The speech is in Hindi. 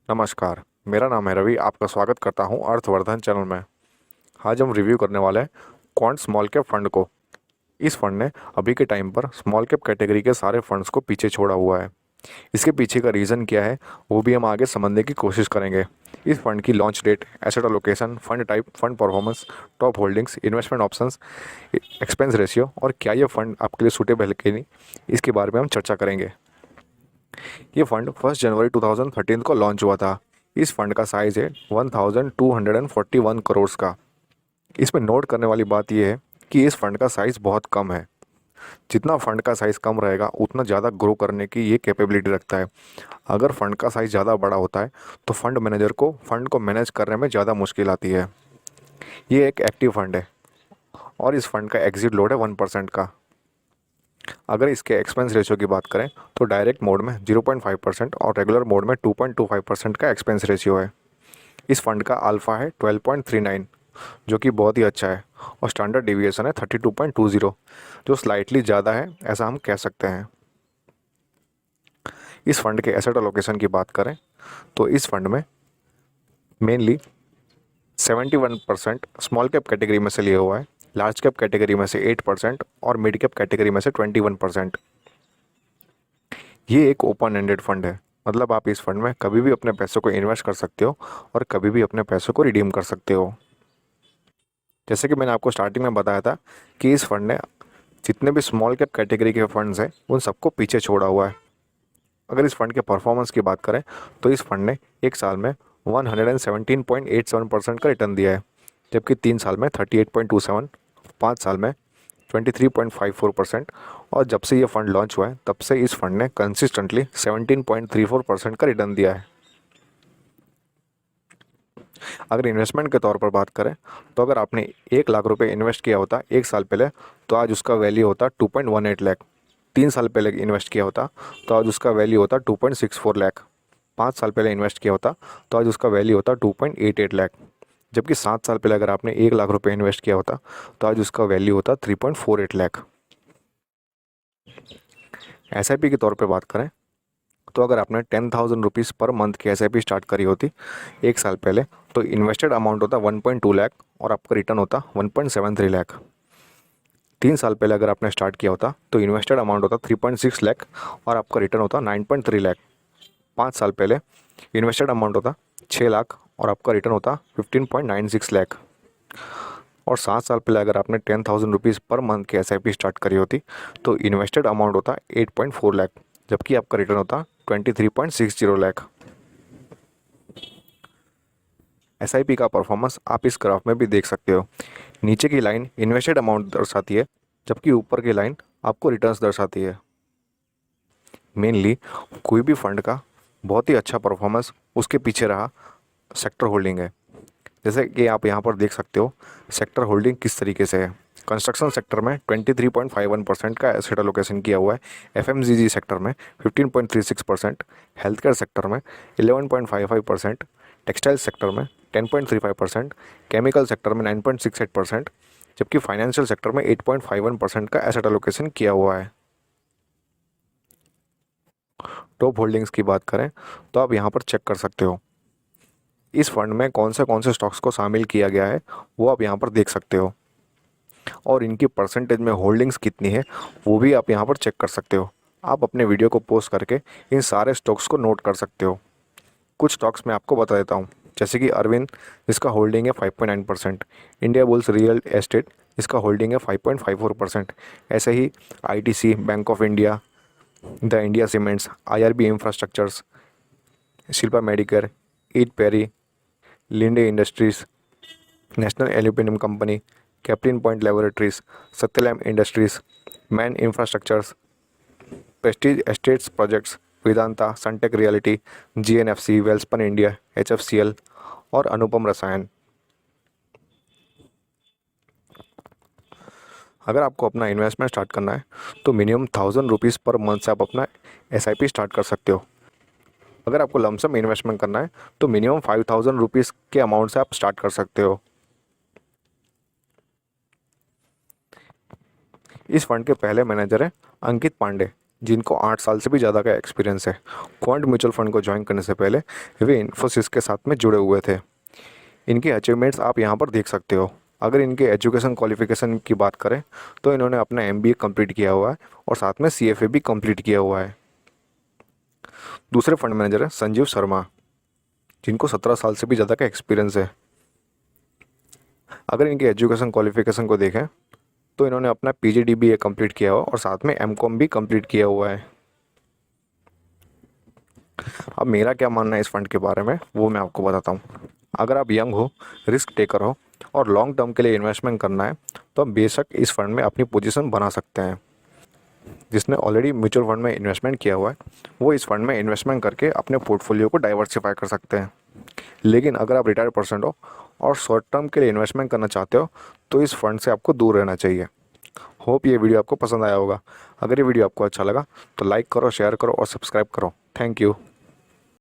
नमस्कार। मेरा नाम है रवि। आपका स्वागत करता हूं अर्थवर्धन चैनल में। आज हम रिव्यू करने वाले हैं क्वांट स्मॉल कैप फंड को। इस फंड ने अभी के टाइम पर स्मॉल कैप कैटेगरी के सारे फंड्स को पीछे छोड़ा हुआ है। इसके पीछे का रीज़न क्या है वो भी हम आगे समझने की कोशिश करेंगे। इस फंड की launch date, asset allocation, fund type, fund performance, top holdings, investment options, expense ratio और क्या ये फंड आपके लिए सूटेबल है कि नहीं, इसके बारे में हम चर्चा करेंगे। ये फंड 1 जनवरी 2013 को लॉन्च हुआ था। इस फंड का साइज़ है 1241 करोड़ का। इसमें नोट करने वाली बात यह है कि इस फंड का साइज़ बहुत कम है। जितना फंड का साइज़ कम रहेगा उतना ज़्यादा ग्रो करने की ये कैपेबिलिटी रखता है। अगर फंड का साइज़ ज़्यादा बड़ा होता है तो फंड मैनेजर को फंड को मैनेज करने में ज़्यादा मुश्किल आती है। ये एक एक्टिव फंड है और इस फंड का एग्जिट लोड है 1% का। अगर इसके एक्सपेंस रेशियो की बात करें तो डायरेक्ट मोड में 0.5% और रेगुलर मोड में 2.25% का एक्सपेंस रेशियो है। इस फंड का अल्फ़ा है 12.39, जो कि बहुत ही अच्छा है, और स्टैंडर्ड डिविएशन है 32.20, जो स्लाइटली ज़्यादा है ऐसा हम कह सकते हैं। इस फंड के एसेट अलोकेशन की बात करें तो इस फंड में मेनली 71% स्मॉल कैप कैटेगरी में से लिया हुआ है, लार्ज कैप कैटेगरी में से 8% और मिड कैप कैटेगरी में से 21%। ये एक ओपन एंडेड फंड है, मतलब आप इस फंड में कभी भी अपने पैसों को इन्वेस्ट कर सकते हो और कभी भी अपने पैसों को रिडीम कर सकते हो। जैसे कि मैंने आपको स्टार्टिंग में बताया था कि इस फंड ने जितने भी स्मॉल कैप कैटेगरी के फंड्स हैं उन सबको पीछे छोड़ा हुआ है। अगर इस फंड के परफॉर्मेंस की बात करें तो इस फंड ने एक साल में 117.87% का रिटर्न दिया है, जबकि 3 साल में 38.27, 5 साल में 23.54%, और जब से ये फंड लॉन्च हुआ है तब से इस फंड ने कंसिस्टेंटली 17.34% का रिटर्न दिया है। अगर इन्वेस्टमेंट के तौर पर बात करें तो अगर आपने 1 लाख रुपए इन्वेस्ट किया होता 1 साल पहले तो आज उसका वैल्यू होता 2.18 लाख। 3 साल पहले इन्वेस्ट किया होता तो आज उसका वैल्यू होता 2.64 लाख। 5 साल पहले इन्वेस्ट किया होता तो आज उसका वैल्यू होता 2.88 लाख। जबकि 7 साल पहले अगर आपने 1 लाख रुपए इन्वेस्ट किया होता तो आज उसका वैल्यू होता 3.48 लाख। एसआईपी के तौर पे बात करें तो अगर आपने 10,000 रुपीज़ पर मंथ की एसआईपी स्टार्ट करी होती 1 साल पहले तो इन्वेस्टेड अमाउंट होता 1.2 लाख और आपका रिटर्न होता 1.73 लाख। 3 साल पहले अगर आपने स्टार्ट किया होता तो इन्वेस्टेड अमाउंट होता 3.6 लाख और आपका रिटर्न होता 9.3 लाख। 5 साल पहले इन्वेस्टेड अमाउंट होता 6 लाख और आपका रिटर्न होता 15.96 लाख। और 7 साल पहले अगर आपने 10,000 रुपीज़ पर मंथ की एसआईपी स्टार्ट करी होती तो इन्वेस्टेड अमाउंट होता 8.4 लाख, जबकि आपका रिटर्न होता 23.60 लाख। एसआईपी का परफॉर्मेंस आप इस ग्राफ में भी देख सकते हो। नीचे की लाइन इन्वेस्टेड अमाउंट दर्शाती है, जबकि ऊपर की लाइन आपको रिटर्न्स दर्शाती है। मेनली कोई भी फंड का बहुत ही अच्छा परफॉर्मेंस उसके पीछे रहा सेक्टर होल्डिंग है। जैसे कि आप यहाँ पर देख सकते हो सेक्टर होल्डिंग किस तरीके से है। कंस्ट्रक्शन सेक्टर में 23.51% का एसेट एलोकेशन किया हुआ है, एफएमजीजी सेक्टर में 15.36%, हेल्थ केयर सेक्टर में 11.55%, टेक्सटाइल सेक्टर में 10.35%, केमिकल सेक्टर में 9.68%, जबकि फाइनेंशियल सेक्टर में 8.51% का एसेट एलोकेशन किया हुआ है। टॉप होल्डिंग्स की बात करें तो आप यहाँ पर चेक कर सकते हो इस फंड में कौन से स्टॉक्स को शामिल किया गया है, वो आप यहाँ पर देख सकते हो, और इनकी परसेंटेज में होल्डिंग्स कितनी है वो भी आप यहाँ पर चेक कर सकते हो। आप अपने वीडियो को पोस्ट करके इन सारे स्टॉक्स को नोट कर सकते हो। कुछ स्टॉक्स मैं आपको बता देता हूँ, जैसे कि अरविंद, इसका होल्डिंग है 5.9%, इंडिया बुल्स रियल एस्टेट, इसका होल्डिंग है 5.54%। ऐसे ही ITC, Bank of India, the India Cements, IRB infrastructures, Shilpa Medicare, ईट Parry, Linde Industries, National Aluminium Company, Caplin Point Laboratories, सत्यलैम Industries, Man Infrastructures, Prestige Estates Projects, Vedanta, Sunteck Realty, GNFC, Welspun India, HFCL और अनुपम रसायन। अगर आपको अपना इन्वेस्टमेंट स्टार्ट करना है तो मिनिमम 1,000 रुपीज़ पर मंथ से आप अपना एसआईपी स्टार्ट कर सकते हो। अगर आपको लमसम इन्वेस्टमेंट करना है तो मिनिमम 5,000 रुपीज़ के अमाउंट से आप स्टार्ट कर सकते हो। इस फंड के पहले मैनेजर हैं अंकित पांडे। जिनको 8 साल से भी ज़्यादा का एक्सपीरियंस है। क्वांट म्यूचुअल फंड को ज्वाइन करने से पहले वे इन्फोसिस के साथ में जुड़े हुए थे। इनकी अचीवमेंट्स आप यहाँ पर देख सकते हो। अगर इनके एजुकेशन क्वालिफिकेशन की बात करें तो इन्होंने अपना MBA कंप्लीट किया हुआ है और साथ में CFA भी कंप्लीट किया हुआ है। दूसरे फंड मैनेजर हैं संजीव शर्मा, जिनको 17 साल से भी ज़्यादा का एक्सपीरियंस है। अगर इनके एजुकेशन क्वालिफिकेशन को देखें तो इन्होंने अपना PGDBA कंप्लीट किया हुआ और साथ में MCOM भी कंप्लीट किया हुआ है। अब मेरा क्या मानना है इस फंड के बारे में वो मैं आपको बताता हूँ। अगर आप यंग हो, रिस्क टेकर हो और लॉन्ग टर्म के लिए इन्वेस्टमेंट करना है तो आप बेशक इस फंड में अपनी पोजीशन बना सकते हैं। जिसने ऑलरेडी म्यूचुअल फंड में इन्वेस्टमेंट किया हुआ है वो इस फंड में इन्वेस्टमेंट करके अपने पोर्टफोलियो को डाइवर्सिफाई कर सकते हैं। लेकिन अगर आप रिटायर्ड पर्सन हो और शॉर्ट टर्म के लिए इन्वेस्टमेंट करना चाहते हो तो इस फंड से आपको दूर रहना चाहिए। होप ये वीडियो आपको पसंद आया होगा। अगर ये वीडियो आपको अच्छा लगा तो लाइक करो, शेयर करो और सब्सक्राइब करो। Thank you.